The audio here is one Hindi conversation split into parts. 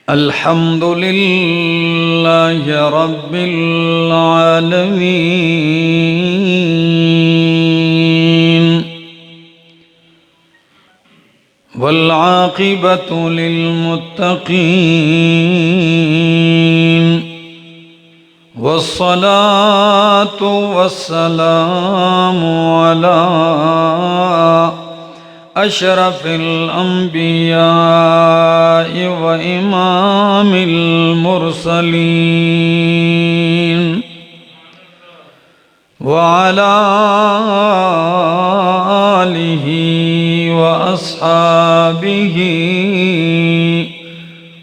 अल्हम्दुलिल्लाह रब्बिल आलमीन वल आक़िबतु लिल मुत्तक़ीन वस्सलातु वस्सलामु अला अशरफिल अंबिया व इमामिल मुरसलीन व अला आलिहि व अस्हाबिहि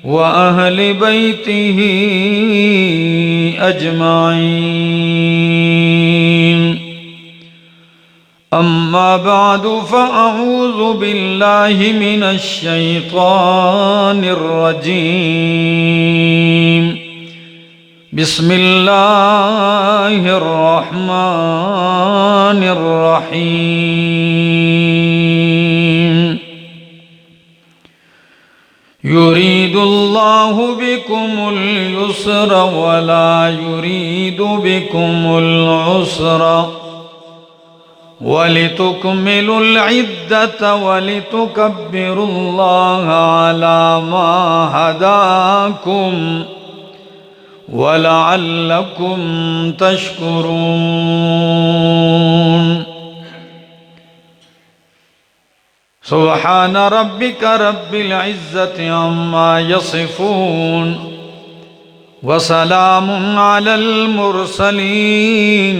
व अहलि बैतिहि अजमाइन। अम्मा बादु फ़अऊज़ु बिल्लाहि मिनश शैतानिर रजीम। बिस्मिल्लाहिर रहमानिर रहीम। युरीदुल्लाहु बिकुमुल युस्रा वला युरीदु बिकुमुल उस्रा वलितुकमिलुल इद्दत वलितुकब्बिरुल्लाह अला मा हदाकुम वलअल्लकुम तशकुरून। सुब्हान रब्बिका रब्बिल इज्जति अम्मा यसिफून वसलामुन अलल मुरसलीन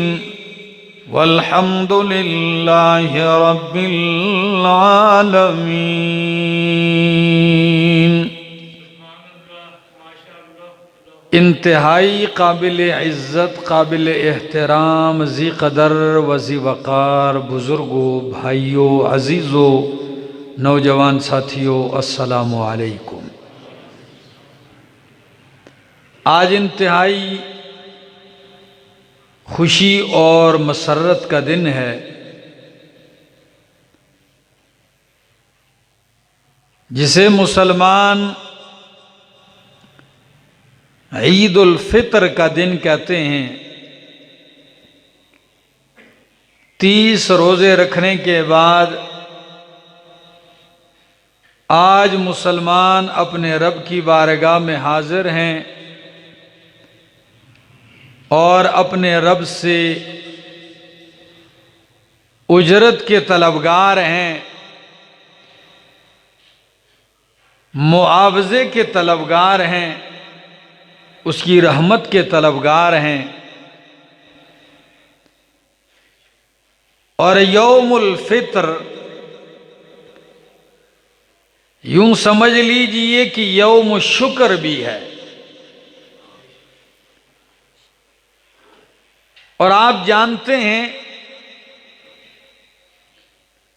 वल्हम्दुलिल्लाहि रब्बिल आलमीन। इंतहाई काबिल इज़्ज़त काबिल एहतराम ज़ी क़दर व ज़ी वक़ार बुज़ुर्गों, भाइयों, अज़ीज़ों, नौजवान साथियों, अस्सलामु अलैकुम। आज इंतहाई खुशी और मसर्रत का दिन है। जिसे मुसलमान ईद उल फितर का दिन कहते हैं। 30 रोज़े रखने के बाद आज मुसलमान अपने रब की बारगाह में हाजिर हैं और अपने रब से उजरत के तलबगार हैं, मुआवजे के तलबगार हैं, उसकी रहमत के तलबगार हैं। और यौमुल फितर यूं समझ लीजिए कि यौम शुक्र भी है। और आप जानते हैं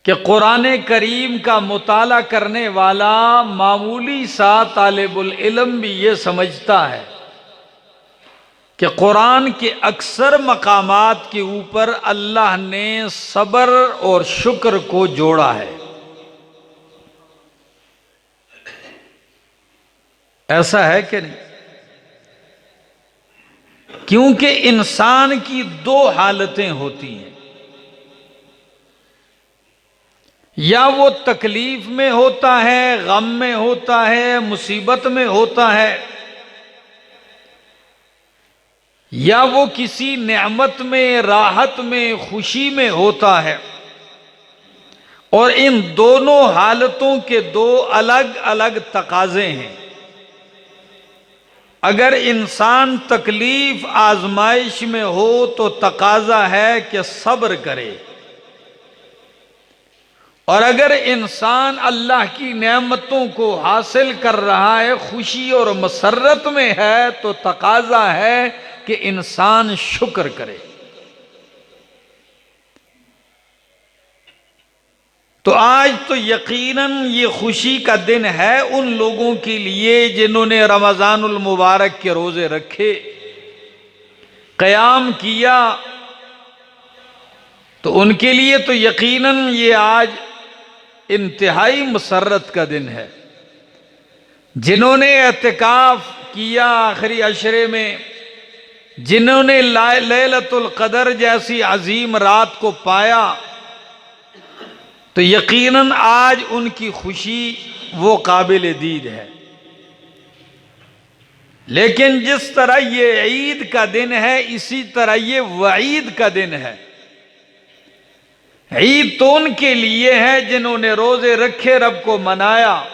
कि कुरान करीम का मुताला करने वाला मामूली सा तालिबुल इल्म भी ये समझता है कि कुरान के अक्सर मकामात के ऊपर अल्लाह ने सब्र और शुक्र को जोड़ा है। ऐसा है कि नहीं? क्योंकि इंसान की 2 हालतें होती हैं। या वो तकलीफ में होता है, गम में होता है, मुसीबत में होता है, या वो किसी नेमत में, राहत में, खुशी में होता है। और इन दोनों हालतों के 2 अलग अलग तकाजे हैं। अगर इंसान तकलीफ आजमाइश में हो तो तकाजा है कि सब्र करे, और अगर इंसान अल्लाह की नेमतों को हासिल कर रहा है, खुशी और मसर्रत में है, तो तकाजा है कि इंसान शुक्र करे। तो आज तो यकीनन ये खुशी का दिन है उन लोगों के लिए जिन्होंने रमज़ानुल मुबारक के रोज़े रखे, क़याम किया, तो उनके लिए तो यकीनन ये आज इंतहाई मसर्रत का दिन है। जिन्होंने एतिकाफ किया आखिरी अशरे में, जिन्होंने लैलतुल क़द्र जैसी अजीम रात को पाया, तो यकीनन आज उनकी खुशी वो काबिल दीद है। लेकिन जिस तरह ये ईद का दिन है, इसी तरह ये वईद का दिन है। ईद तो उनके लिए है जिन्होंने रोजे रखे, रब को मनाया,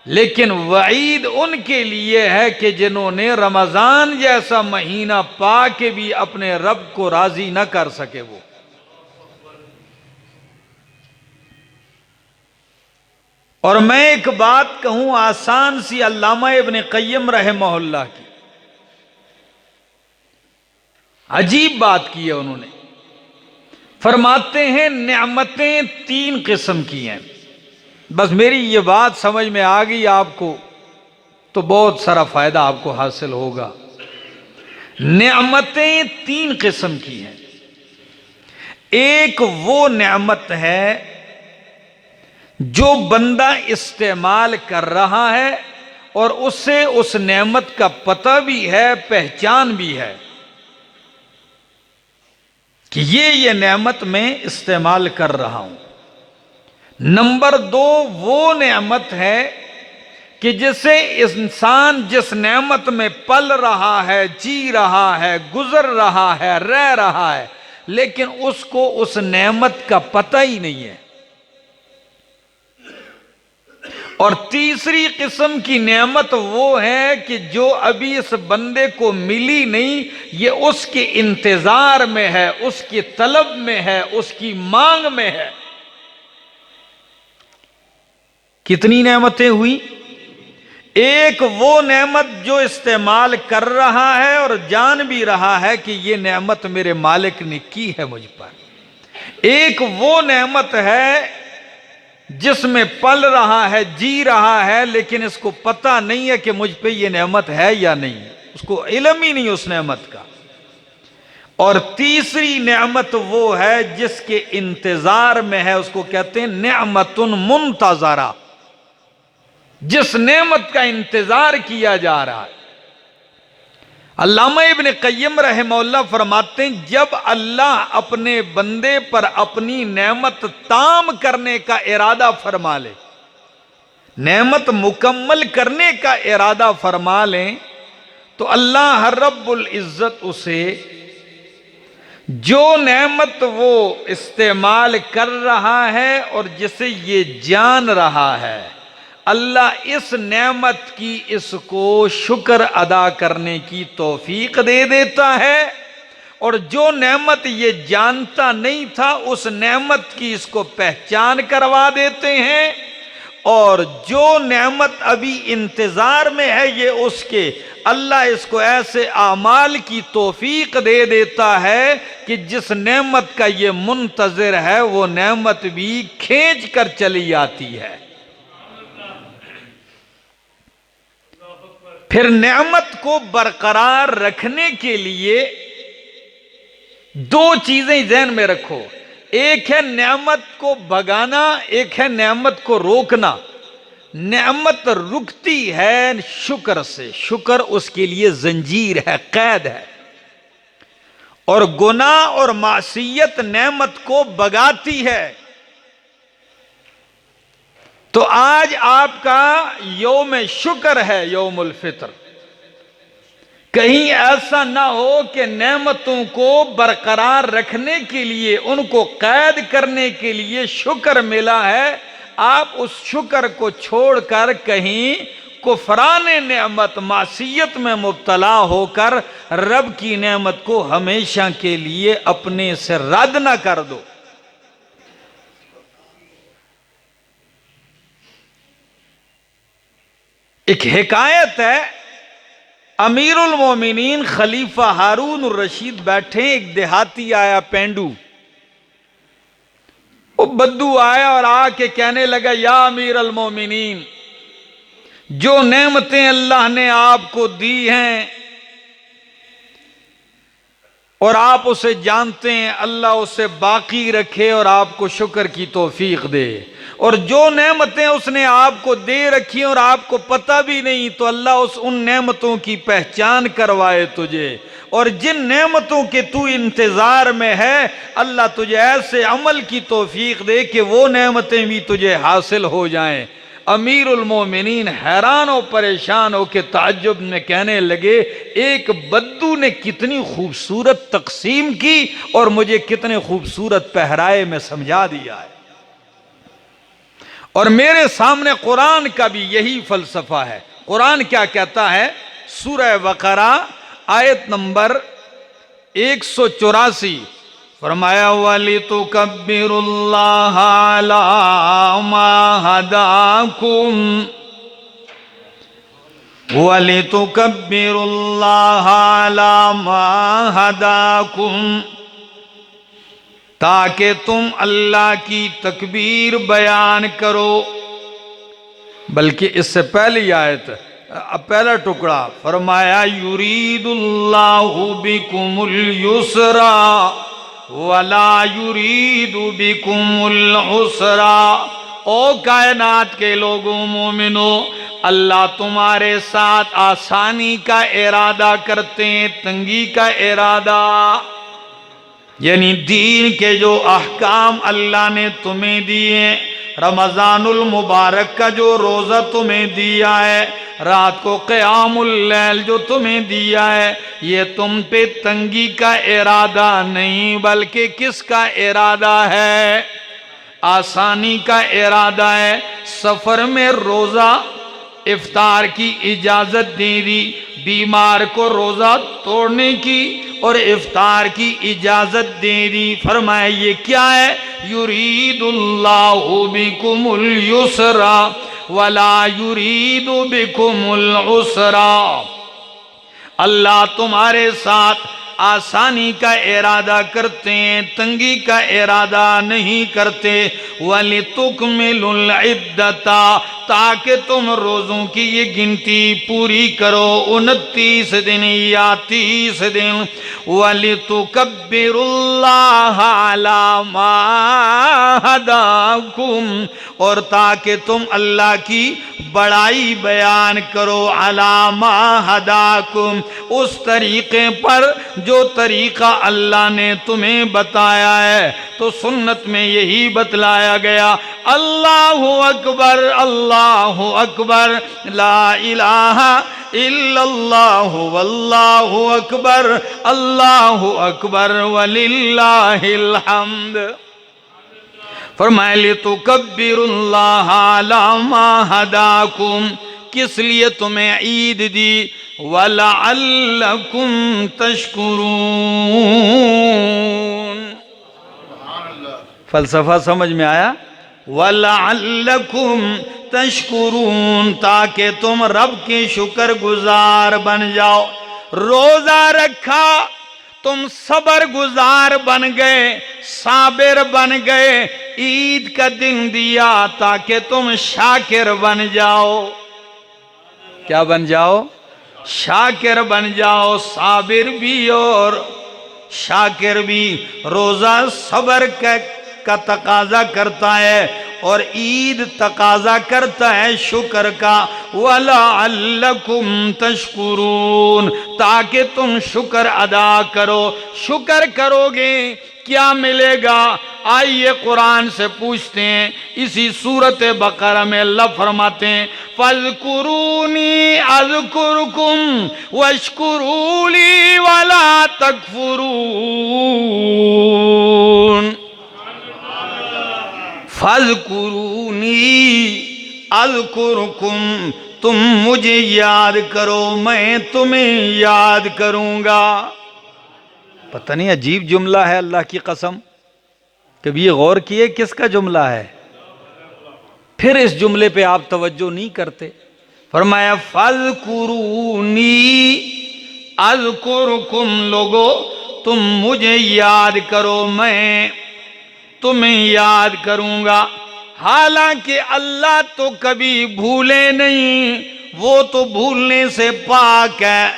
लेकिन वईद उनके लिए है कि जिन्होंने रमजान जैसा महीना पा के भी अपने रब को राजी न कर सके। वो और मैं एक बात कहूं आसान सी, अल्लामा इब्न क़य्यिम रहमहुल्लाह की अजीब बात की है उन्होंने। फरमाते हैं नेमतें तीन किस्म की हैं। बस मेरी ये बात समझ में आ गई आपको तो बहुत सारा फायदा आपको हासिल होगा। नेमतें तीन किस्म की हैं। एक वो नेमत है जो बंदा इस्तेमाल कर रहा है और उससे उस नेमत का पता भी है, पहचान भी है कि ये नेमत मैं इस्तेमाल कर रहा हूं। नंबर दो वो नेमत है कि जिसे इंसान जिस नेमत में पल रहा है, जी रहा है, गुजर रहा है, रह रहा है, लेकिन उसको उस नेमत का पता ही नहीं है। और तीसरी किस्म की नेमत वो है कि जो अभी इस बंदे को मिली नहीं, ये उसके इंतजार में है, उसकी तलब में है, उसकी मांग में है। कितनी नेमतें हुई? एक वो नेमत जो इस्तेमाल कर रहा है और जान भी रहा है कि ये नेमत मेरे मालिक ने की है मुझ पर। एक वो नेमत है जिसमें पल रहा है, जी रहा है, लेकिन इसको पता नहीं है कि मुझ पे ये नेमत है या नहीं, उसको इल्म ही नहीं उस नेमत का। और तीसरी नेमत वो है जिसके इंतजार में है, उसको कहते हैं नेमतुन मुंतजरा, जिस नेमत का इंतजार किया जा रहा है। अल्लामा इब्न क़य्यिम रहमहुल्लाह फरमाते हैं, जब अल्लाह अपने बंदे पर अपनी नेमत ताम करने का इरादा फरमा ले, नेमत मुकम्मल करने का इरादा फरमा लें, तो अल्लाह रब्बुल इज्जत उसे जो नेमत वो इस्तेमाल कर रहा है और जिसे ये जान रहा है, अल्लाह इस नेमत की इसको शुक्र अदा करने की तौफीक दे देता है। और जो नेमत ये जानता नहीं था, उस नेमत की इसको पहचान करवा देते हैं। और जो नेमत अभी इंतजार में है, ये उसके अल्लाह इसको ऐसे आमाल की तौफीक दे देता है कि जिस नेमत का ये मुंतज़िर है, वो नेमत भी खींच कर चली आती है। फिर नेमत को बरकरार रखने के लिए दो चीजें ज़हन में रखो। एक है नेमत को भगाना, एक है नेमत को रोकना। नेमत रुकती है शुक्र से, शुक्र उसके लिए जंजीर है, कैद है। और गुनाह और मासियत नेमत को भगाती है। तो आज आपका यौम शुक्र है, यौमुल फित्र। कहीं ऐसा ना हो कि नेमतों को बरकरार रखने के लिए, उनको कैद करने के लिए शुक्र मिला है, आप उस शुक्र को छोड़कर कहीं कुफरान नेमत, मासियत में मुब्तला होकर रब की नेमत को हमेशा के लिए अपने से रद्द ना कर दो। एक हिकायत है, अमीरुल मोमिनीन खलीफा हारून रशीद बैठे, एक देहाती आया पेंडू, वो बद्दू आया और आके कहने लगा, या अमीरुल मोमिनीन, जो नेमतें अल्लाह ने आपको दी हैं और आप उसे जानते हैं, अल्लाह उसे बाकी रखे और आपको शुक्र की तौफीक दे। और जो नेमतें उसने आपको दे रखी और आपको पता भी नहीं, तो अल्लाह उन नेमतों की पहचान करवाए तुझे। और जिन नेमतों के तू इंतजार में है, अल्लाह तुझे ऐसे अमल की तौफीक दे कि वो नेमतें भी तुझे हासिल हो जाएं। अमीरुल मोमिनीन हैरान और परेशान हो के ताज्जुब में कहने लगे, एक बद्दू ने कितनी खूबसूरत तकसीम की और मुझे कितने खूबसूरत पहराए में समझा दिया है। और मेरे सामने कुरान का भी यही फलसफा है। कुरान क्या कहता है? सूरह बकरा आयत नंबर 184, फरमाया वली तो कब्बिरुल्लाह अला मा हदाकुम, वली तो कब्बिरुल्लाह अला मा हदाकुम, ताकि तुम अल्लाह की तकबीर बयान करो। बल्कि इससे पहली आयत, पहला टुकड़ा, फरमाया युरीदुल्लाहु बिकुमुल युसरा वला युरीदु बिकुमुल उसरा। ओ कायनात के लोगों, मोमिनो, अल्लाह तुम्हारे साथ आसानी का इरादा करते हैं, तंगी का इरादा। यानी दीन के जो अहकाम अल्लाह ने तुम्हें दिए, रमजानुल मुबारक का जो रोज़ा तुम्हें दिया है, रात को क़यामुल लैल जो तुम्हें दिया है, ये तुम पे तंगी का इरादा नहीं, बल्कि किसका इरादा है? आसानी का इरादा है। सफ़र में रोज़ा इफ्तार की इजाज़त दे दी, बीमार को रोज़ा तोड़ने की और इफ्तार की इजाज़त दे दी। फरमाया ये क्या है? युरीदुल्लाहु बिकुमुल युसरा वला युरीदु बिकुमुल उसरा। अल्लाह तुम्हारे साथ आसानी का इरादा करते हैं, तंगी का इरादा नहीं करते। वलितुकमिलुल इद्दता, ताकि तुम रोज़ों की ये गिनती पूरी करो, 29 दिन या 30 दिन। वलितुकब्बिरुल्लाह अला मा हदाकुम, और ताकि तुम अल्लाह की बड़ाई बयान करो, अला मा हदाकुम, उस तरीके पर जो तरीका अल्लाह ने तुम्हें बताया है। तो सुन्नत में यही बतलाया गया, अल्लाहु अकबर, अल्लाहु अकबर, ला इलाहा इल्लल्लाहु वल्लाहु अकबर, अल्लाहु अकबर वलिल्लाहिल हम्द। फरमाया लितुकब्बिरुल्लाह अला मा हदाकुम, किस लिए तुम्हें ईद दी? वलअल्लकुम तशकुरून। फलसफा समझ में आया? वलअल्लकुम तशकुरून, ताकि तुम रब के शुक्र गुजार बन जाओ। रोजा रखा, तुम सबर गुजार बन गए, साबिर बन गए। ईद का दिन दिया ताकि तुम शाकिर बन जाओ। क्या बन जाओ? शाकिर बन जाओ। साबिर भी और शाकिर भी। रोजा सबर का तकाजा करता है और ईद तकाजा करता है शुक्र का। वलअल्लकुम तशकुरून, ताकि तुम शुक्र अदा करो। शुक्र करोगे क्या मिलेगा? आइए कुरान से पूछते हैं। इसी सूरत बकरा में अल्लाह फरमाते हैं, फज़कुरूनी अज़कुरुकुम वश्कुरूली वला तकफुरून। फज़कुरूनी अज़कुरुकुम, तुम मुझे याद करो, मैं तुम्हें याद करूंगा। पता नहीं, अजीब जुमला है, अल्लाह की कसम। कभी ये गौर किए किसका जुमला है? फिर इस जुमले पे आप तवज्जो नहीं करते। फरमाया फज़कुरूनी अज़कुरुकुम, लोगो तुम मुझे याद करो, मैं तुम्हें याद करूंगा। हालांकि अल्लाह तो कभी भूले नहीं, वो तो भूलने से पाक है।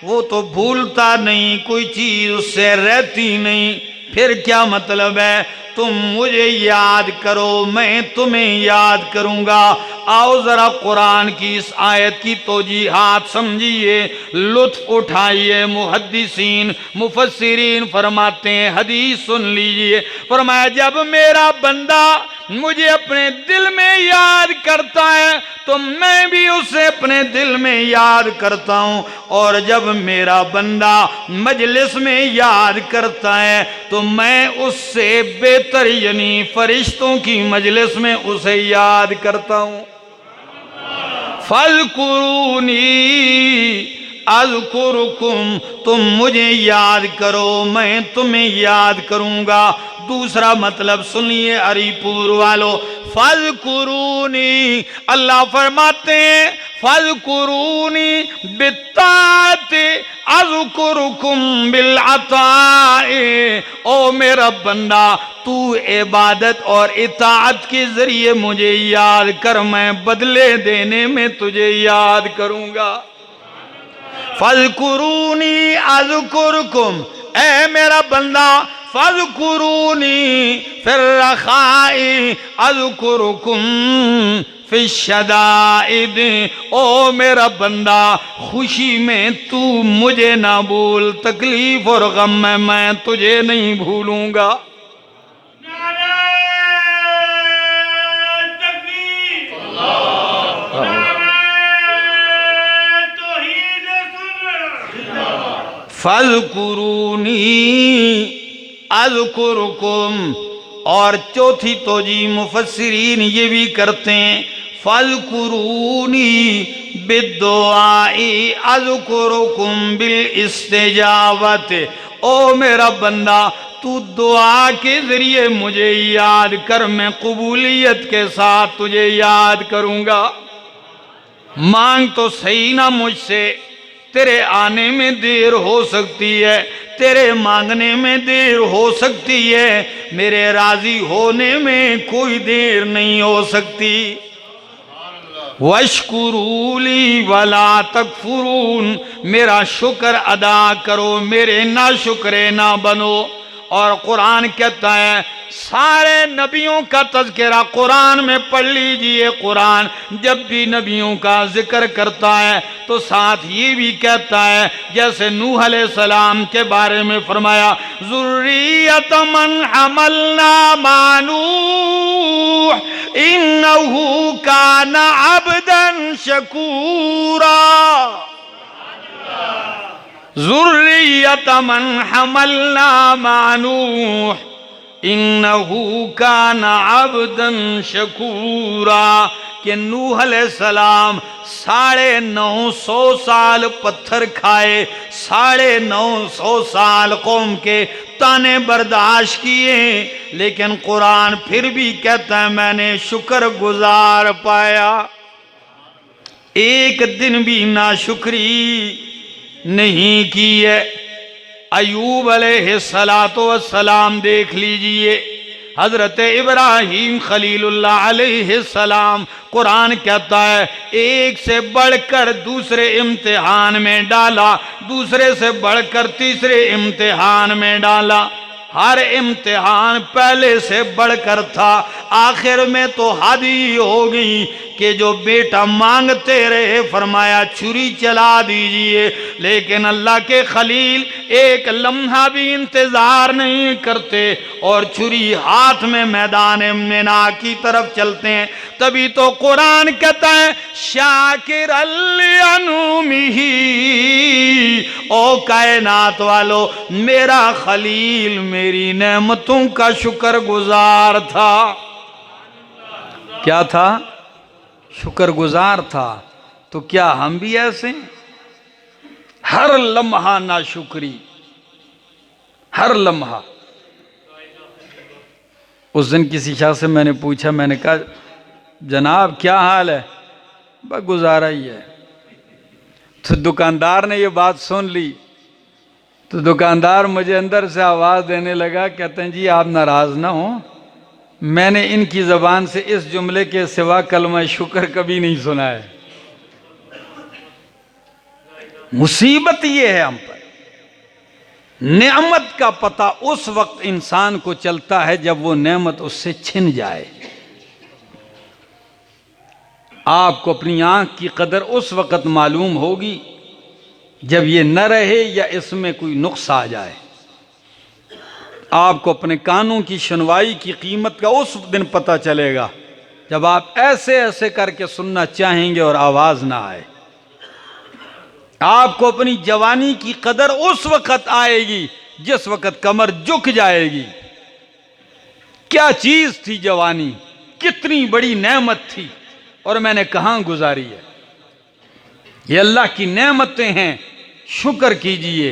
वो तो भूलता नहीं, कोई चीज उससे रहती नहीं। फिर क्या मतलब है? तुम मुझे याद करो, मैं तुम्हें याद करूंगा। आओ जरा कुरान की इस आयत की तौजीहात समझिए, लुत्फ उठाइए। मुहद्दिसीन मुफस्सिरीन फरमाते हैं, हदीस सुन लीजिए। फरमाया जब मेरा बंदा मुझे अपने दिल में याद करता है तो मैं भी उसे अपने दिल में याद करता हूं, और जब मेरा बंदा मजलिस में याद करता है तो मैं उससे बेहतर यानी फरिश्तों की मजलिस में उसे याद करता हूं। फज़कुरूनी अज़कुरुकुम, तुम मुझे याद करो, मैं तुम्हें याद करूंगा। दूसरा मतलब सुनिए अरीपुर वालों, फज़कुरूनी, अल्लाह फरमाते हैं फज़कुरूनी बित्तात अज़कुरुकुम बिलअताए। ओ मेरा बंदा, तू इबादत और इताअत के जरिए मुझे याद कर, मैं बदले देने में तुझे याद करूंगा। फज़कुरूनी अज़कुरुकुम, ए मेरा बंदा फज़कुरूनी फिर रखाई अज़कुरुकुम फिश्शदाइद। ओ मेरा बंदा, खुशी में तू मुझे ना भूल, तकलीफ और गम में मैं तुझे नहीं भूलूंगा। फज़कुरूनी अज़कुरुकुम, और चौथी तौजी मुफस्सिरीन ये भी करते हैं, फज़कुरूनी बिद्दुआई अज़कुरुकुम बिल इस्तिजाबत। ओ मेरा बंदा, तू दुआ के जरिए मुझे याद कर, मैं कबूलियत के साथ तुझे याद करूंगा। मांग तो सही ना मुझसे, तेरे आने में देर हो सकती है, तेरे मांगने में देर हो सकती है, मेरे राजी होने में कोई देर नहीं हो सकती। वशकुरूली वला तकफुरून, मेरा शुक्र अदा करो, मेरे ना शुक्रे ना बनो। और कुरान कहता है, सारे नबियों का तज़किरा कुरान में पढ़ लीजिए। कुरान जब भी नबियों का जिक्र करता है तो साथ ये भी कहता है, जैसे नूह अलैहिस्सलाम के बारे में फरमाया, ज़ुर्रियत मन हमलना मा नूह इन्नहु काना अब्दन शकूरा। ज़ुर्रियत मन हमलना मा नूह इन्नहु काना अब्दन शकूरा। कि नूह अलैहिस्सलाम 950 साल पत्थर खाए, 950 साल कौम के ताने बर्दाश्त किए, लेकिन कुरान फिर भी कहता है मैंने शुक्र गुजार पाया। एक दिन भी नाशुक्री नहीं की है। अयूब अलैहिस्सलातो वस्सलाम देख लीजिए, हजरत इब्राहीम खलीलुल्लाह अलैहिस्सलाम, कुरान कहता है एक से बढ़कर दूसरे इम्तिहान में डाला, दूसरे से बढ़कर तीसरे इम्तिहान में डाला। हर इम्तिहान पहले से बढ़कर था। आखिर में तो हद ही हो गई कि जो बेटा मांगते रहे, फरमाया छुरी चला दीजिए, लेकिन अल्लाह के खलील एक लम्हा भी इंतजार नहीं करते और छुरी हाथ में मैदान मिना की तरफ चलते हैं। तभी तो कुरान कहता है शाकिर अनुमिही, ओ कायनात वालो, मेरा खलील मेरी नेमतों का शुक्र गुजार था। क्या था? शुक्रगुजार था। तो क्या हम भी ऐसे? हर लम्हा नाशुक्री, हर लम्हा। उस दिन किसी शाह से मैंने पूछा, मैंने कहा जनाब क्या हाल है? बस गुजारा ही है। तो दुकानदार ने ये बात सुन ली, तो दुकानदार मुझे अंदर से आवाज़ देने लगा, कहते हैं जी आप नाराज़ ना हो, मैंने इनकी ज़बान से इस जुमले के सिवा कलमा शुक्र कभी नहीं सुना है। मुसीबत ये है हम पर, नेमत का पता उस वक्त इंसान को चलता है जब वो नेमत उससे छिन जाए। आपको अपनी आंख की कदर उस वक्त मालूम होगी जब ये न रहे या इसमें कोई नुक्स आ जाए। आपको अपने कानों की सुनवाई की कीमत का उस दिन पता चलेगा जब आप ऐसे ऐसे करके सुनना चाहेंगे और आवाज ना आए। आपको अपनी जवानी की कदर उस वक्त आएगी जिस वक्त कमर झुक जाएगी। क्या चीज थी जवानी, कितनी बड़ी नेमत थी और मैंने कहां गुजारी है। ये अल्लाह की नेमतें हैं, शुक्र कीजिए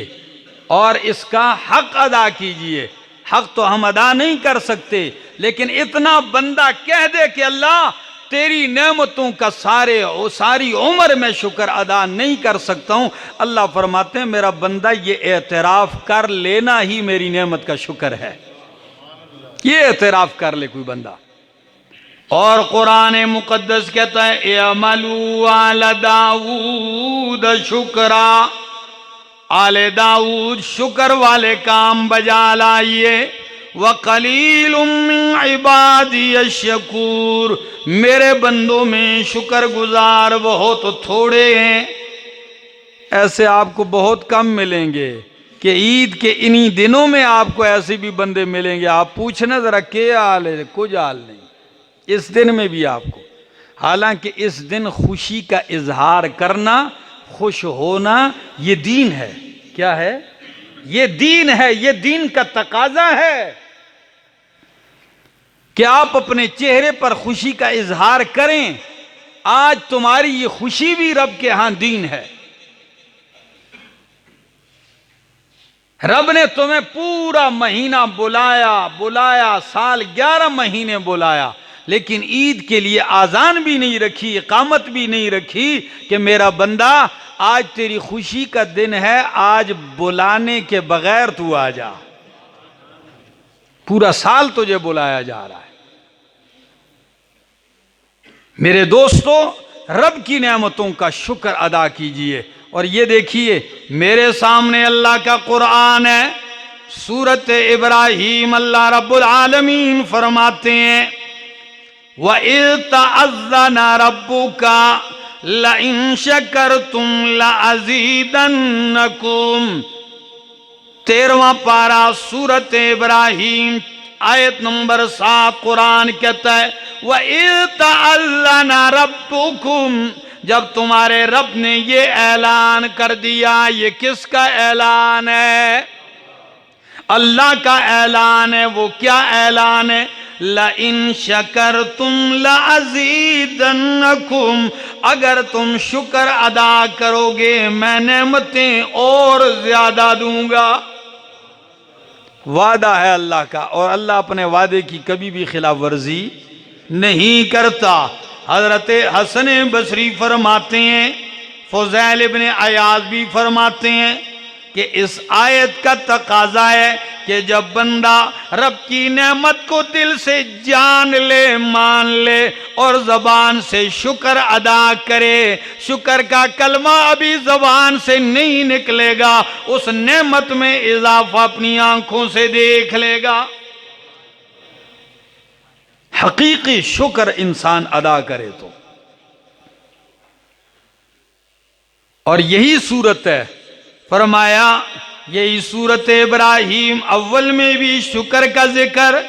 और इसका हक अदा कीजिए। हक तो हम अदा नहीं कर सकते, लेकिन इतना बंदा कह दे कि अल्लाह तेरी नेमतों का सारी उम्र में शुक्र अदा नहीं कर सकता हूं। अल्लाह फरमाते हैं मेरा बंदा ये एतराफ कर लेना ही मेरी नेमत का शुक्र है। ये एतराफ कर ले कोई बंदा। और कुरान मुकद्दस कहता है इअमलू आला दाऊद शुक्रा, आले दाऊद शुक्र वाले काम बजा लाइए। व कलीलुम मिन इबादी शकूर, मेरे बंदों में शुक्र गुजार बहुत थोड़े हैं। ऐसे आपको बहुत कम मिलेंगे कि ईद के इन्हीं दिनों में आपको ऐसे भी बंदे मिलेंगे। आप पूछना जरा के हाल है, कुछ हाल नहीं। इस दिन में भी आपको, हालांकि इस दिन खुशी का इजहार करना, खुश होना ये दीन है। क्या है? ये दीन है, ये दीन का तकाजा है कि आप अपने चेहरे पर खुशी का इजहार करें। आज तुम्हारी ये खुशी भी रब के यहां दीन है। रब ने तुम्हें पूरा महीना बुलाया, साल 11 महीने बुलाया, लेकिन ईद के लिए आजान भी नहीं रखी, इकामत भी नहीं रखी कि मेरा बंदा आज तेरी खुशी का दिन है, आज बुलाने के बगैर तू आ जा। पूरा साल तुझे बुलाया जा रहा है। मेरे दोस्तों, रब की नेमतों का शुक्र अदा कीजिए। और ये देखिए मेरे सामने अल्लाह का कुरान है, सूरत इब्राहीम। अल्लाह रब्बुल आलमीन फरमाते हैं वइज़ तअज़्ज़ना रब्बुका लइन शकरतुम लअज़ीदन्नकुम। 13वां पारा सूरत इब्राहीम आयत नंबर 7 कुरान कहता है वइज़ तअज़्ज़ना रब्बुकुम, जब तुम्हारे रब ने ये ऐलान कर दिया। ये किसका ऐलान है? अल्लाह का ऐलान है। वो क्या ऐलान है? लइन शकरतुम लअज़ीदन्नकुम, अगर तुम शुक्र अदा करोगे मैं नेमतें और ज्यादा दूंगा। वादा है अल्लाह का, और अल्लाह अपने वादे की कभी भी खिलाफ वर्जी नहीं करता। हजरत हसन बसरी फरमाते हैं, फुज़ैल इब्न अयाज़ भी फरमाते हैं कि इस आयत का तकाजा है कि जब बंदा रब की नेमत को दिल से जान ले, मान ले और जबान से शुक्र अदा करे। शुक्र का कलमा अभी जबान से नहीं निकलेगा, उस नेमत में इजाफा अपनी आंखों से देख लेगा। हकीकी शुक्र इंसान अदा करे तो। और यही सूरत है, फरमाया यही सूरत इब्राहीम अव्वल में भी शुक्र का जिक्र,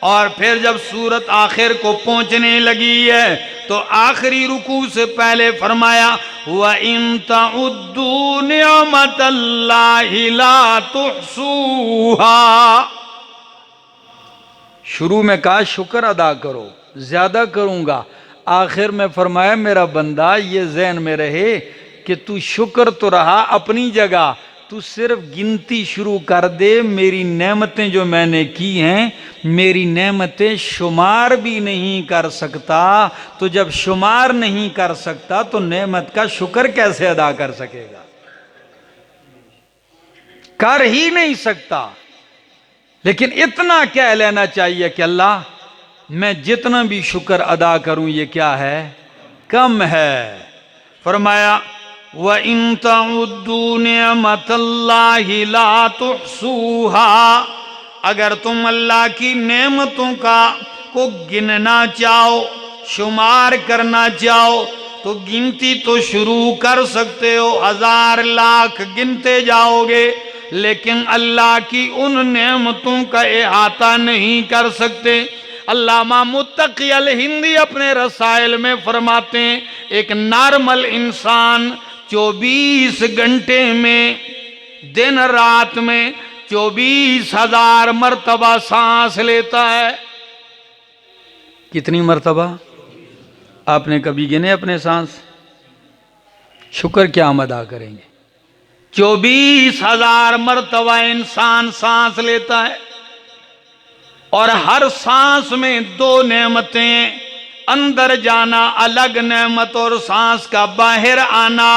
और फिर जब सूरत आखिर को पहुंचने लगी है तो आखिरी रुकू से पहले फरमाया व इन तउद्दू निअमतल्लाहि ला तुहसूहा। शुरू में कहा शुक्र अदा करो, ज्यादा करूंगा। आखिर में फरमाया मेरा बंदा ये ज़हन में रहे कि तू शुक्र तो रहा अपनी जगह, तू सिर्फ गिनती शुरू कर दे। मेरी नेमतें जो मैंने की हैं, मेरी नेमतें शुमार भी नहीं कर सकता। तो जब शुमार नहीं कर सकता तो नेमत का शुक्र कैसे अदा कर सकेगा? कर ही नहीं सकता। लेकिन इतना कह लेना चाहिए कि अल्लाह मैं जितना भी शुक्र अदा करूं ये क्या है? कम है। फरमाया व इन तउद्दू निअमतल्लाहि ला तुहसूहा, अगर तुम अल्लाह की नेमतों को गिनना चाहो, शुमार करना चाहो, तो गिनती तो शुरू कर सकते हो, 1000 लाख गिनते जाओगे, लेकिन अल्लाह की उन नेमतों का इहाता नहीं कर सकते। अल्लामा मुत्तकी अल हिंदी अपने रसायल में फरमाते हैं, एक नॉर्मल इंसान 24 घंटे में, दिन रात में 24,000 मरतबा सांस लेता है। कितनी मरतबा? आपने कभी गिने अपने सांस? शुक्र क्या हम अदा करेंगे। 24,000 मरतबा इंसान सांस लेता है, और हर सांस में 2 नेमतें, अंदर जाना अलग नेमत और सांस का बाहर आना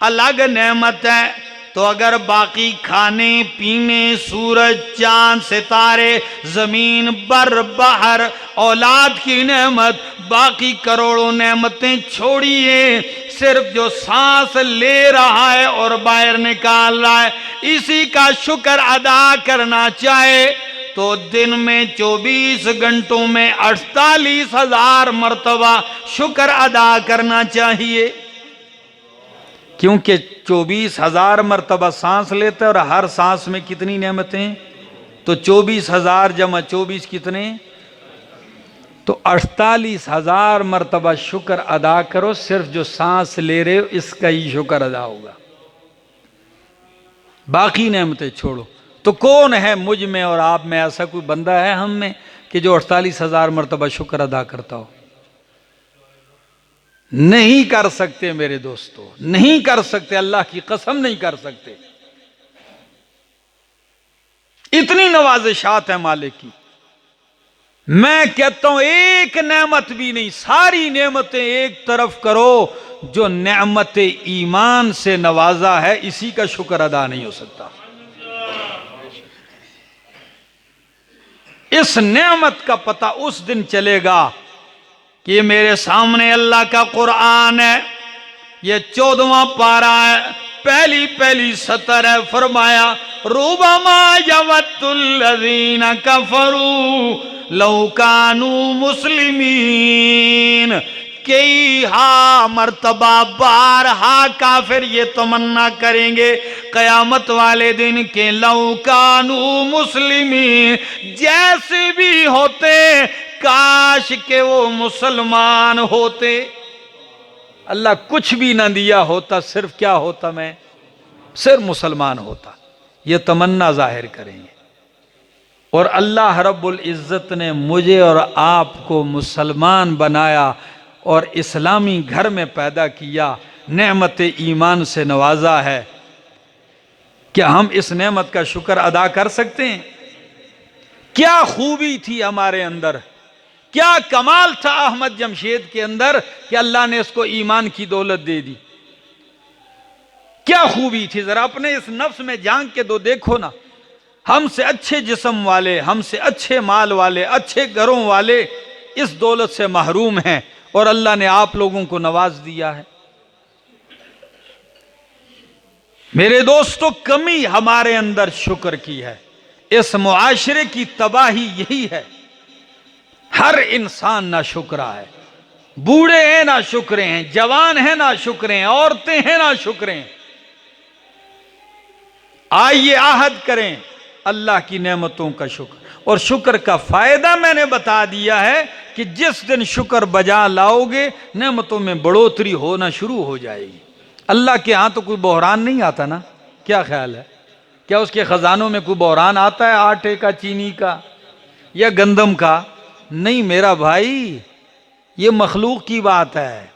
अलग नेमत है। तो अगर बाकी खाने पीने, सूरज चांद सितारे, जमीन बर बहर, औलाद की नेमत, बाकी करोड़ों नेमतें छोड़िए, सिर्फ जो सांस ले रहा है और बाहर निकाल रहा है, इसी का शुक्र अदा करना चाहे तो दिन में 24 घंटों में 48,000 मरतबा शुक्र अदा करना चाहिए। क्योंकि 24,000 मरतबा सांस लेते और हर सांस में कितनी नेमतें? तो 24,000 जमा 24 कितने? तो 48,000 मरतबा शुक्र अदा करो। सिर्फ जो सांस ले रहे हो इसका ही शुक्र अदा होगा, बाकी नेमतें छोड़ो। तो कौन है मुझ में और आप में ऐसा कोई बंदा है हम में कि जो 48,000 मरतबा शुक्र अदा करता हो? नहीं कर सकते मेरे दोस्तों, नहीं कर सकते, अल्लाह की कसम नहीं कर सकते। इतनी नवाजिशात है मालिक की। मैं कहता हूं एक नेमत भी नहीं, सारी नेमतें एक तरफ करो, जो नेमत ईमान से नवाजा है इसी का शुक्र अदा नहीं हो सकता। इस नेमत का पता उस दिन चलेगा कि ये मेरे सामने अल्लाह का कुरान है, ये 14वां पारा है, पहली सतर है। फरमाया रुबमा यवत्तुल्लज़ीना कफरू लौ कानू मुस्लिमीन, कई मर्तबा बारहा काफिर ये तमन्ना करेंगे कयामत वाले दिन के लौ कानू मुस्लिमीन, जैसे भी होते काश के वो मुसलमान होते। अल्लाह कुछ भी ना दिया होता, सिर्फ क्या होता, मैं सिर्फ मुसलमान होता, ये तमन्ना जाहिर करेंगे। और अल्लाह रब्बुल इज्जत ने मुझे और आपको मुसलमान बनाया और इस्लामी घर में पैदा किया, नेमत ईमान से नवाजा है। क्या हम इस नेमत का शुक्र अदा कर सकते हैं? क्या खूबी थी हमारे अंदर, क्या कमाल था अहमद जमशेद के अंदर कि अल्लाह ने इसको ईमान की दौलत दे दी। क्या खूबी थी, जरा अपने इस नफ्स में झांक के दो देखो ना। हमसे अच्छे जिस्म वाले, हमसे अच्छे माल वाले, अच्छे घरों वाले इस दौलत से महरूम हैं और अल्लाह ने आप लोगों को नवाज दिया है। मेरे दोस्तों, कमी हमारे अंदर शुक्र की है। इस मुआशरे की तबाही यही है, हर इंसान ना शुक्रा है। बूढ़े हैं ना शुक्रे हैं, जवान हैं ना शुक्रे हैं, औरतें हैं ना शुक्रे हैं। आइए आहद करें अल्लाह की नेमतों का शुक्र। और शुक्र का फायदा मैंने बता दिया है कि जिस दिन शुक्र बजा लाओगे नेमतों में बढ़ोतरी होना शुरू हो जाएगी। अल्लाह के यहां तो कोई बहरान नहीं आता ना, क्या ख्याल है? क्या उसके खजानों में कोई बहरान आता है आटे का, चीनी का या गंदम का? नहीं मेरा भाई, ये मखलूक की बात है।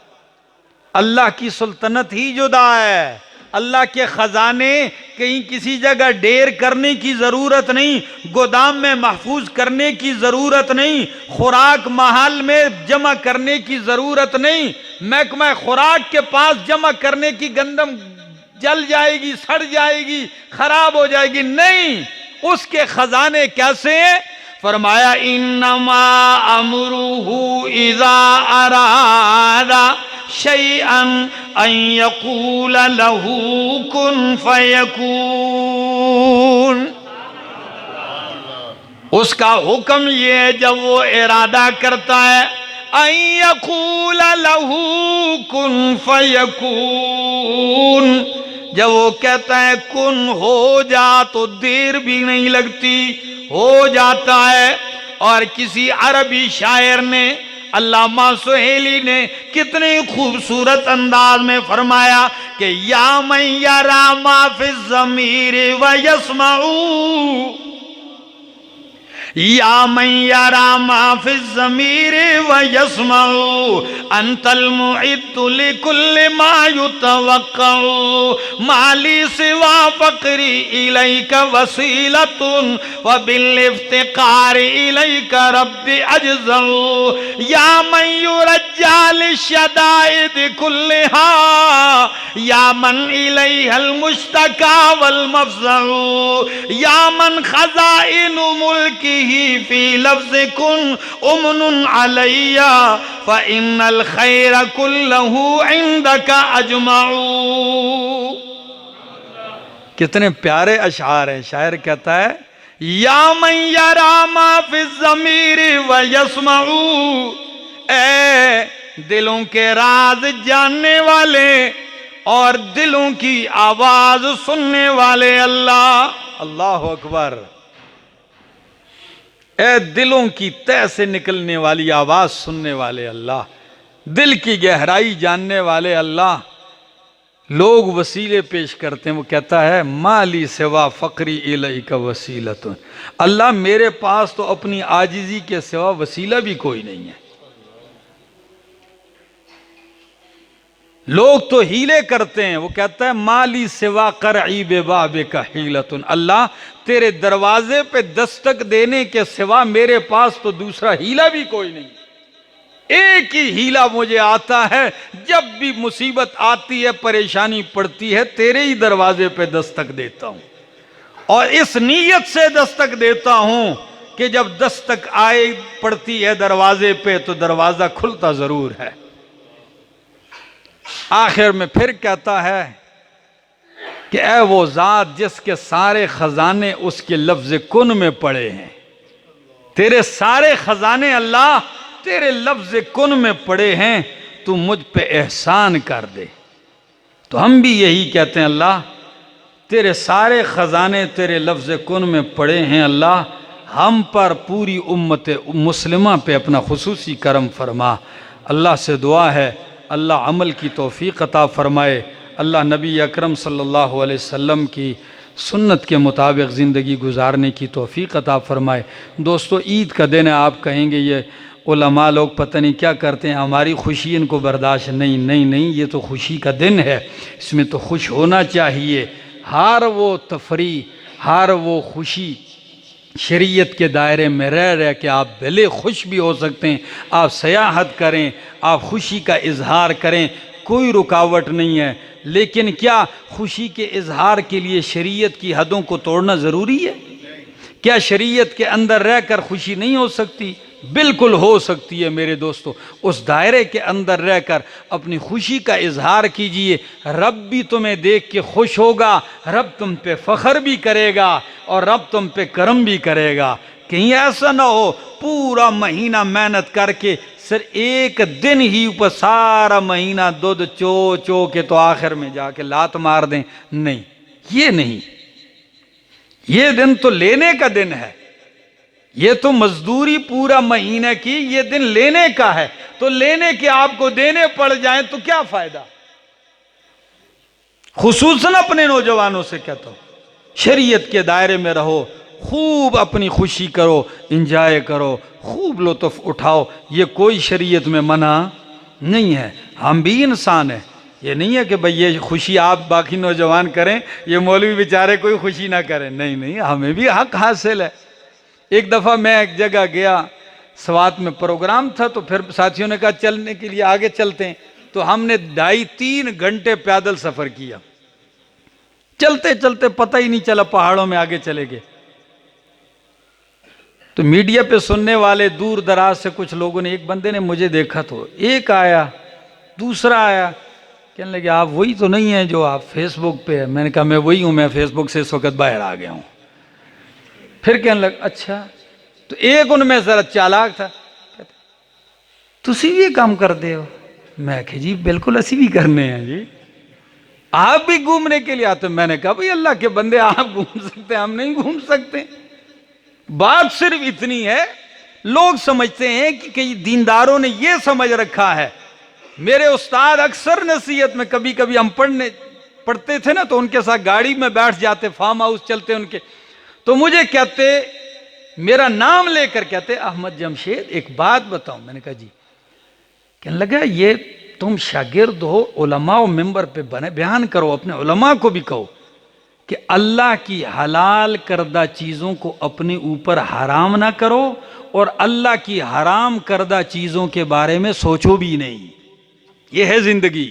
अल्लाह की सुल्तनत ही जुदा है। अल्लाह के खजाने कहीं किसी जगह ढेर करने की जरूरत नहीं, गोदाम में महफूज करने की जरूरत नहीं, खुराक महल में जमा करने की जरूरत नहीं, महकमा खुराक के पास जमा करने की, गंदम जल जाएगी, सड़ जाएगी, खराब हो जाएगी। नहीं, उसके खजाने कैसे हैं? फरमाया इन्नमा अमरुहु इज़ा अरादा शैअन अन यकूल लहू कुन फयकून। उसका हुक्म ये है जब वो इरादा करता है अन यकूल लहू कुन फयकून, जब वो कहता है कुन हो जा तो देर भी नहीं लगती, हो जाता है। और किसी अरबी शायर ने, अल्लामा सुहेली ने कितने खूबसूरत अंदाज में फरमाया कि या मन यरा मा फि ज़मीर व यस्मऊ, या मन यरा मा फि ज़मीर व यस्मऊ अंतल मुइद्दु लिकुल्लि मा युतवक्कउ माली सिवा फ़क़री इलैका वसीलतुन व बिल इफ्तिक़ार इलैका रब्बी अजज़उ या मन युरज्जा लिश्शदाइद कुल्लिहा या मन इलैहल मुश्तका वल मफ़ज़उ या मन ख़ज़ाइनु मुल्की फी लफ्ज़ कुन उमनुन अलैया फ़इन्नल खैर कुल्लहु इंदका अजमऊ। कितने प्यारे अशआर हैं। शायर कहता है या मन यरा मा फि ज़मीर व यस्मऊ, ए दिलों के राज जानने वाले और दिलों की आवाज सुनने वाले अल्लाह। अल्लाह अकबर। ए दिलों की तह से निकलने वाली आवाज सुनने वाले अल्लाह, दिल की गहराई जानने वाले अल्लाह। लोग वसीले पेश करते हैं, वो कहता है माली सिवा फ़क़री इलैका वसीलतुन, अल्लाह मेरे पास तो अपनी आजिज़ी के सिवा वसीला भी कोई नहीं है। लोग तो हीले करते हैं, वो कहता है माली सिवा करई बेबाबे का हीलतुन, अल्लाह तेरे दरवाजे पे दस्तक देने के सिवा मेरे पास तो दूसरा हीला भी कोई नहीं। एक ही हीला मुझे आता है, जब भी मुसीबत आती है, परेशानी पड़ती है, तेरे ही दरवाजे पे दस्तक देता हूं और इस नीयत से दस्तक देता हूं कि जब दस्तक आए पड़ती है दरवाजे पे तो दरवाजा खुलता जरूर है। आखिर में फिर कहता है कि ऐ वो जात जिसके सारे खजाने उसके लफ्ज कुन में पड़े हैं, तेरे सारे खजाने अल्लाह तेरे लफ्ज कुन में पड़े हैं, तू मुझ पे एहसान कर दे। तो हम भी यही कहते हैं अल्लाह तेरे सारे खजाने तेरे लफ्ज कुन में पड़े हैं, अल्लाह हम पर पूरी उम्मत मुस्लिमा पे अपना खुसूसी करम फरमा। अल्लाह से दुआ है अल्लाह अमल की तौफीक अता फरमाए, अल्लाह नबी अकरम सल्लल्लाहु अलैहि वसल्लम की सुन्नत के मुताबिक ज़िंदगी गुजारने की तौफीक अता फरमाए। दोस्तों ईद का दिन है, आप कहेंगे ये उलमा लोग पता नहीं क्या करते हैं, हमारी खुशी इनको बर्दाश्त नहीं। नहीं नहीं, ये तो खुशी का दिन है, इसमें तो खुश होना चाहिए। हर वो तफरी, हर वो खुशी शरीयत के दायरे में रह के आप भले खुश भी हो सकते हैं। आप सयाहत करें, आप खुशी का इजहार करें, कोई रुकावट नहीं है। लेकिन क्या खुशी के इजहार के लिए शरीयत की हदों को तोड़ना ज़रूरी है? क्या शरीयत के अंदर रहकर खुशी नहीं हो सकती? बिल्कुल हो सकती है मेरे दोस्तों। उस दायरे के अंदर रहकर अपनी खुशी का इजहार कीजिए। रब भी तुम्हें देख के खुश होगा, रब तुम पे फ़ख्र भी करेगा और रब तुम पे करम भी करेगा। कहीं ऐसा ना हो पूरा महीना मेहनत करके सिर्फ एक दिन ही ऊपर सारा महीना दूध चो चो के तो आखिर में जाके लात मार दें। नहीं, ये नहीं, ये दिन तो लेने का दिन है, ये तो मजदूरी पूरा महीने की, ये दिन लेने का है। तो लेने के आपको देने पड़ जाएं तो क्या फायदा। खुसूसन अपने नौजवानों से कहता हूं, शरीयत के दायरे में रहो, खूब अपनी खुशी करो, इंजॉय करो, खूब लुत्फ उठाओ। ये कोई शरीयत में मना नहीं है। हम भी इंसान हैं, ये नहीं है कि भाई ये खुशी आप बाकी नौजवान करें, ये मौलवी बेचारे कोई खुशी ना करें। नहीं नहीं, हमें भी हक हासिल है। एक दफ़ा मैं एक जगह गया, स्वात में प्रोग्राम था, तो फिर साथियों ने कहा चलने के लिए आगे चलते हैं। तो हमने 2.5-3 घंटे पैदल सफ़र किया। चलते चलते पता ही नहीं चला पहाड़ों में आगे चले गए। तो मीडिया पे सुनने वाले दूर दराज से कुछ लोगों ने, एक बंदे ने मुझे देखा तो एक आया, दूसरा आया, कहने लगे आप वही तो नहीं है जो आप फेसबुक पे है। मैंने कहा मैं वही हूँ, मैं फेसबुक से इस वक्त बाहर आ गया हूँ। फिर कहने लगे अच्छा। तो एक उनमें जरा चालाक था, कहते तुसी भी ये काम करते हो? मैं कहा जी बिल्कुल असी भी करने हैं जी, आप भी घूमने के लिए आते। मैंने कहा भाई अल्लाह के बंदे आप घूम सकते, हम नहीं घूम सकते। बात सिर्फ इतनी है, लोग समझते हैं कि कई दीनदारों ने यह समझ रखा है। मेरे उस्ताद अक्सर नसीहत में, कभी कभी हम पढ़ते थे ना, तो उनके साथ गाड़ी में बैठ जाते, फार्म हाउस चलते उनके, तो मुझे कहते, मेरा नाम लेकर कहते अहमद जमशेद एक बात बताऊं। मैंने कहा जी। कहने लगा ये तुम शागिर्द हो, उलमा और मिंबर पे बने, बयान करो, अपने उलमा को भी कहो कि अल्लाह की हलाल करदा चीज़ों को अपने ऊपर हराम ना करो और अल्लाह की हराम करदा चीज़ों के बारे में सोचो भी नहीं। यह है जिंदगी।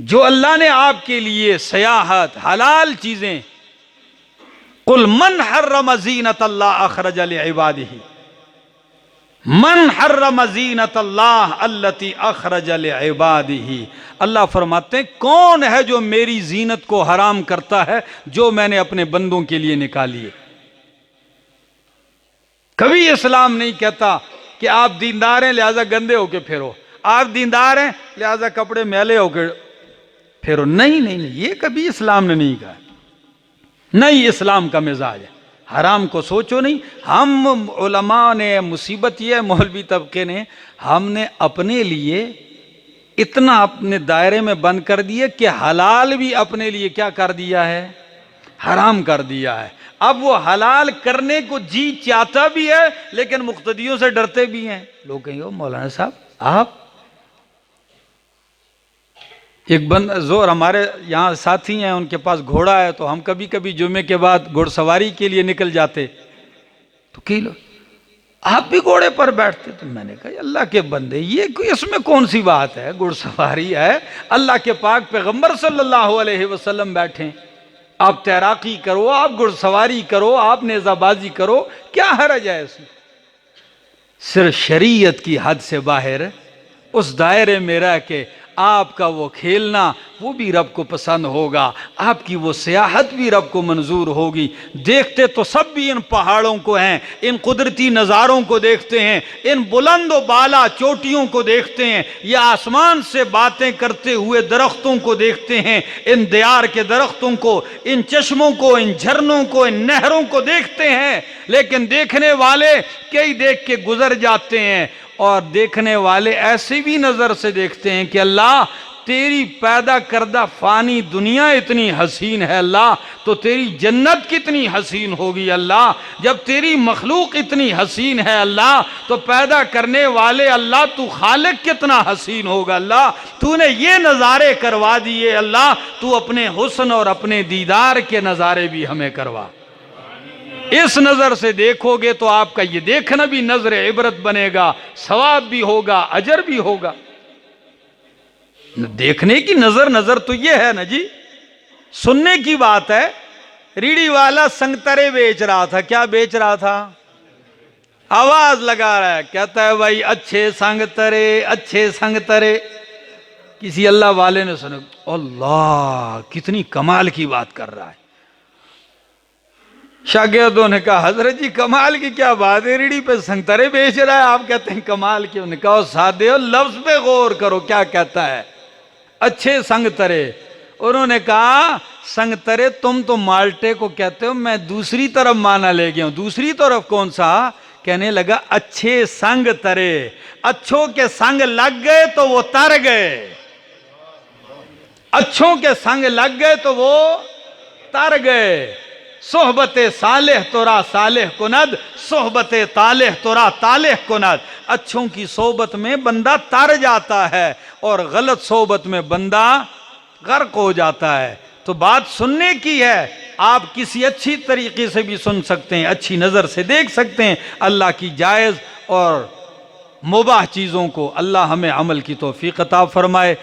जो अल्लाह ने आपके लिए सयाहत, हलाल चीज़ें, कुल मन हर्रम ज़ीनत अल्लाह अखरज लिइबादिही, मन हर्रम ज़ीनत अल्लाह अल्लती अखरज लिइबादिही। अल्लाह फरमाते हैं कौन है जो मेरी जीनत को हराम करता है जो मैंने अपने बंदों के लिए निकाली है। कभी इस्लाम नहीं कहता कि आप दीनदार हैं लिहाजा गंदे होके फिरो, आप दीनदार हैं लिहाजा कपड़े मैले होके फिरो। नहीं नहीं नहीं, ये कभी इस्लाम ने नहीं कहा। नहीं, इस्लाम का मिजाज है हराम को सोचो नहीं। हम उलमा ने, मुसीबत ये है मौलवी तबके ने, हमने अपने लिए इतना अपने दायरे में बंद कर दिए कि हलाल भी अपने लिए क्या कर दिया है, हराम कर दिया है। अब वो हलाल करने को जी चाहता भी है लेकिन मुक्तदियों से डरते भी हैं। लोग कहेंगे मौलाना साहब आप, एक बंदा जोर हमारे यहाँ साथी हैं, उनके पास घोड़ा है, तो हम कभी कभी जुमे के बाद घुड़सवारी के लिए निकल जाते, तो कई लोग आप भी घोड़े पर बैठते। तो मैंने कहा अल्लाह के बंदे ये इसमें कौन सी बात है, घुड़सवारी है, अल्लाह के पाक पैगंबर सल्लल्लाहु अलैहि वसल्लम बैठे, आप तैराकी करो, आप घुड़सवारी करो, आप नेजाबाजी करो, क्या हर्ज है इसमें। सिर्फ शरीयत की हद से बाहर उस दायरे में रह के आपका वो खेलना वो भी रब को पसंद होगा, आपकी वो सियाहत भी रब को मंजूर होगी। देखते तो सब भी इन पहाड़ों को हैं, इन कुदरती नज़ारों को देखते हैं, इन बुलंद व बाला चोटियों को देखते हैं, या आसमान से बातें करते हुए दरख्तों को देखते हैं, इन दियार के दरख्तों को, इन चश्मों को, इन झरनों को, इन नहरों को देखते हैं। लेकिन देखने वाले कई देख के गुजर जाते हैं और देखने वाले ऐसी भी नजर से देखते हैं कि अल्लाह तेरी पैदा करदा फानी दुनिया इतनी हसीन है अल्लाह, तो तेरी जन्नत कितनी हसीन होगी अल्लाह। जब तेरी मखलूक इतनी हसीन है अल्लाह, तो पैदा करने वाले अल्लाह तू खालिक कितना हसीन होगा अल्लाह। तूने ये नज़ारे करवा दिए अल्लाह, तू अपने हुस्न और अपने दीदार के नज़ारे भी हमें करवा। इस नजर से देखोगे तो आपका ये देखना भी नजर इबरत बनेगा, सवाब भी होगा, अजर भी होगा। देखने की नजर, नजर तो ये है ना जी। सुनने की बात है, रीढ़ी वाला संगतरे बेच रहा था, क्या बेच रहा था, आवाज लगा रहा है, कहता है भाई अच्छे संगतरे, अच्छे संगतरे। किसी अल्लाह वाले ने सुना, अल्लाह कितनी कमाल की बात कर रहा है। शागिर्दों ने कहा हजरत जी कमाल की क्या बात है, रीढ़ी पे संगतरे बेच रहा है, आप कहते हैं कमाल की। उन्होंने कहा सादे हो, लफ्ज पे गौर करो क्या कहता है, अच्छे संगतरे। उन्होंने कहा संगतरे तुम तो माल्टे को कहते हो, मैं दूसरी तरफ माना ले गया हूं। दूसरी तरफ कौन सा? कहने लगा अच्छे संग तरे, अच्छों के संग लग गए तो वो तर गए, अच्छों के संग लग गए तो वो तर गए। सोहबते सालेह तोरा सालेह कुनद, सोहबते तालेह तोरा तालेह कुनद। अच्छों की सोहबत में बंदा तर जाता है और गलत सोहबत में बंदा गर्क हो जाता है। तो बात सुनने की है, आप किसी अच्छी तरीके से भी सुन सकते हैं, अच्छी नज़र से देख सकते हैं। अल्लाह की जायज़ और मुबाह चीज़ों को अल्लाह हमें अमल की तौफीक अता फरमाए।